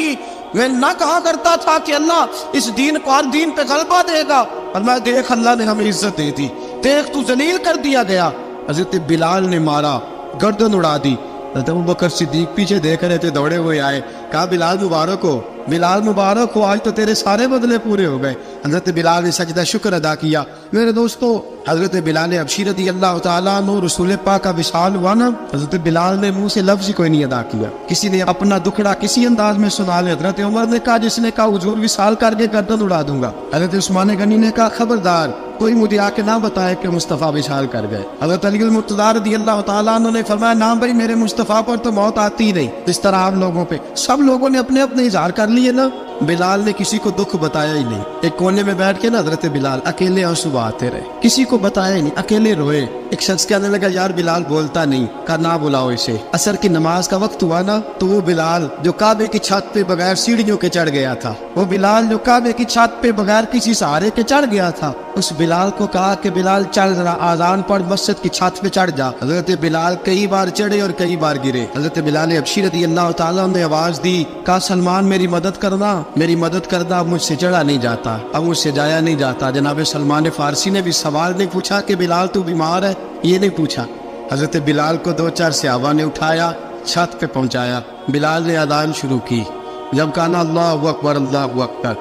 میں نہ کہا کرتا تھا کہ اللہ اس دین کو ہر دین پہ غلبہ دے گا, اور میں دیکھ اللہ نے ہمیں عزت دے دی, دیکھ تو ذلیل کر دیا گیا. حضرت بلال نے مارا, گردن اڑا دی. حضرت ابوبکر صدیق پیچھے دیکھ رہے تھے, دوڑے ہوئے آئے. کہا بلال مبارک ہو, بلال مبارک ہو, آج تو تیرے سارے بدلے پورے ہو گئے. حضرت بلال نے سجدہ شکر ادا کیا. میرے دوستو, حضرت بلال حبشی رضی اللہ تعالیٰ عنہ رسول پاک کا وصال ہوا نا, حضرت بلال نے منہ سے لفظ ہی کوئی نہیں ادا کیا. کسی نے اپنا دکھڑا کسی انداز میں سنا لے. حضرت عمر نے کہا, جس نے کہا حضور وصال کر کے گردن اڑا دوں گا. حضرت عثمان غنی نے کہا خبردار کوئی مجھے آ کے نہ بتائے کہ مصطفیٰ وصال کر گئے. حضرت علی المرتضیٰ رضی اللہ تعالیٰ عنہ نے فرمایا نہ بھائی, میرے مصطفیٰ پر تو موت آتی ہی نہیں. اس طرح آپ لوگوں پہ سب لوگوں نے اپنے اپنے اظہار کر لیے نا, بلال نے کسی کو دکھ بتایا ہی نہیں. ایک کونے میں بیٹھ کے نا حضرت بلال اکیلے آنسو بہاتے رہے, کسی کو بتایا ہی نہیں, اکیلے روئے. ایک شخص کہنے لگا یار بلال بولتا نہیں. کہا نہ بلاؤ اسے. عصر کی نماز کا وقت ہوا نا, تو وہ بلال جو کعبے کی چھت پہ بغیر سیڑھیوں کے چڑھ گیا تھا, وہ بلال جو کعبے کی چھت پہ بغیر کسی سہارے کے چڑھ گیا تھا, اس بلال کو کہا کہ بلال چل ذرا آذان پڑھ, مسجد کی چھت پہ چڑھ جا. حضرت بلال کئی بار چڑھے اور کئی بار گرے. حضرت بلال حبشی رضی اللہ تعالیٰ نے آواز دی, کہا سلمان میری مدد کرنا, میری مدد کرنا, اب مجھ سے چڑھا نہیں جاتا, اب مجھ سے جایا نہیں جاتا. جناب سلمان فارسی نے بھی سوال نہیں پوچھا کہ بلال تو بیمار ہے, یہ نہیں پوچھا. حضرت بلال کو 2-4 صحابہ نے اٹھایا, چھت پہ پہنچایا. بلال نے اذان شروع کی. جب کہا نا اللہ اکبر اللہ اکبر,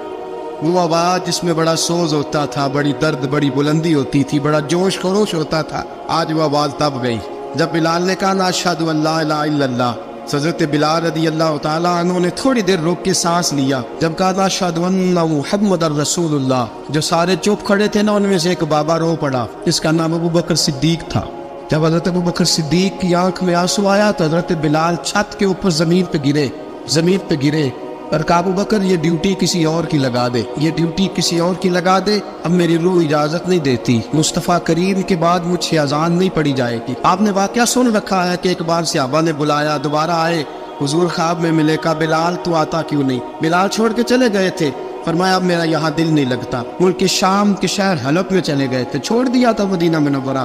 وہ آواز جس میں بڑا سوز ہوتا تھا, بڑی درد, بڑی بلندی ہوتی تھی, بڑا جوش خروش ہوتا تھا, آج وہ آواز تب گئی جب بلال نے کہا نا اشہد ان لا الہ الا اللہ. حضرت بلال رضی اللہ تعالیٰ عنہ نے تھوڑی دیر روک کے سانس لیا. جب کہا نا اشہد ان محمد رسول اللہ, جو سارے چپ کھڑے تھے نا, ان میں سے ایک بابا رو پڑا, جس کا نام ابوبکر صدیق تھا. جب حضرت ابوبکر صدیق کی آنکھ میں آنسو آیا تو حضرت بلال چھت کے اوپر زمین پہ گرے اور کہا ابوبکر یہ ڈیوٹی کسی اور کی لگا دے, یہ ڈیوٹی کسی اور کی لگا دے, اب میری روح اجازت نہیں دیتی, مصطفیٰ کریم کے بعد مجھ سے اذان نہیں پڑی جائے گی. آپ نے واقعہ سن رکھا ہے کہ ایک بار صحابہ نے بلایا, دوبارہ آئے, حضور خواب میں ملے. کہا بلال تو آتا کیوں نہیں؟ بلال چھوڑ کے چلے گئے تھے. فرمایا اب میرا یہاں دل نہیں لگتا. ملک شام کے شہر حلب میں چلے گئے تھے, چھوڑ دیا تھا مدینہ منورہ.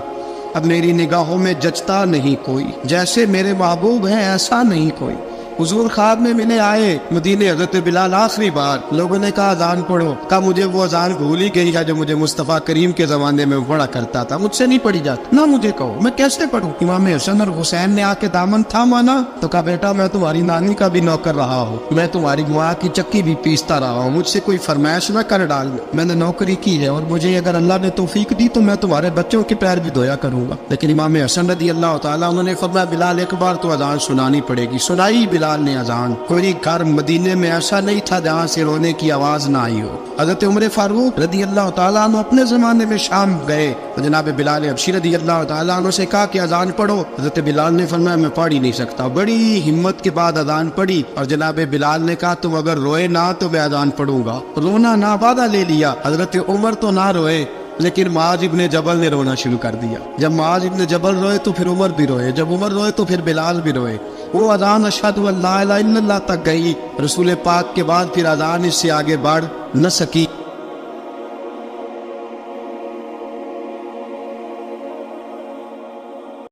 اب میری نگاہوں میں جچتا نہیں کوئی, جیسے میرے محبوب ہیں ایسا نہیں کوئی. حضور خواب میں ملے, آئے مدینے. حضرت بلال آخری بار, لوگوں نے کہا اذان پڑھو. کہا مجھے وہ اذان بھول ہی گئی ہے جو مجھے مصطفیٰ کریم کے زمانے میں پڑھا کرتا تھا, مجھ سے نہیں پڑھی جاتی. نہ مجھے کہو, میں کیسے پڑھوں؟ امام حسن اور حسین نے آ کے دامن تھاما نا, تو کہا بیٹا میں تمہاری نانی کا بھی نوکر رہا ہوں, میں تمہاری ماں کی چکی بھی پیستا رہا ہوں, مجھ سے کوئی فرمائش نہ کر ڈال. میں نے نوکری کی ہے, اور مجھے اگر اللہ نے توفیق دی تو میں تمہارے بچوں کے پیر بھی دھویا کروں گا. لیکن امام حسن رضی اللہ تعالیٰ انہوں نے فرمایا بلال ایک بار تو اذان سنانی پڑے گی. سنائی بلال نے اذان. کوئی گھر مدینے میں ایسا نہیں تھا جہاں سے رونے کی آواز نہ آئی ہو. حضرت عمر فاروق رضی اللہ تعالیٰ عنہ اپنے زمانے میں شام گئے, جناب بلال حبشی رضی اللہ تعالیٰ عنہ سے کہا کہ اذان پڑھو. حضرت بلال نے فرمایا میں پڑھ ہی نہیں سکتا. بڑی ہمت کے بعد اذان پڑھی, اور جناب بلال نے کہا تم اگر روئے نہ تو میں اذان پڑھوں گا. رونا نہ وعدہ لے لیا. حضرت عمر تو نہ روئے, لیکن معاذ ابن جبل نے رونا شروع کر دیا. جب معاذ ابن جبل روئے تو پھر عمر بھی روئے, جب عمر روئے تو پھر بلال بھی روئے. وہ اذان اشہد ان لا الہ الا اللہ تک گئی. رسول پاک کے بعد پھر اذان اس سے آگے بڑھ نہ سکی.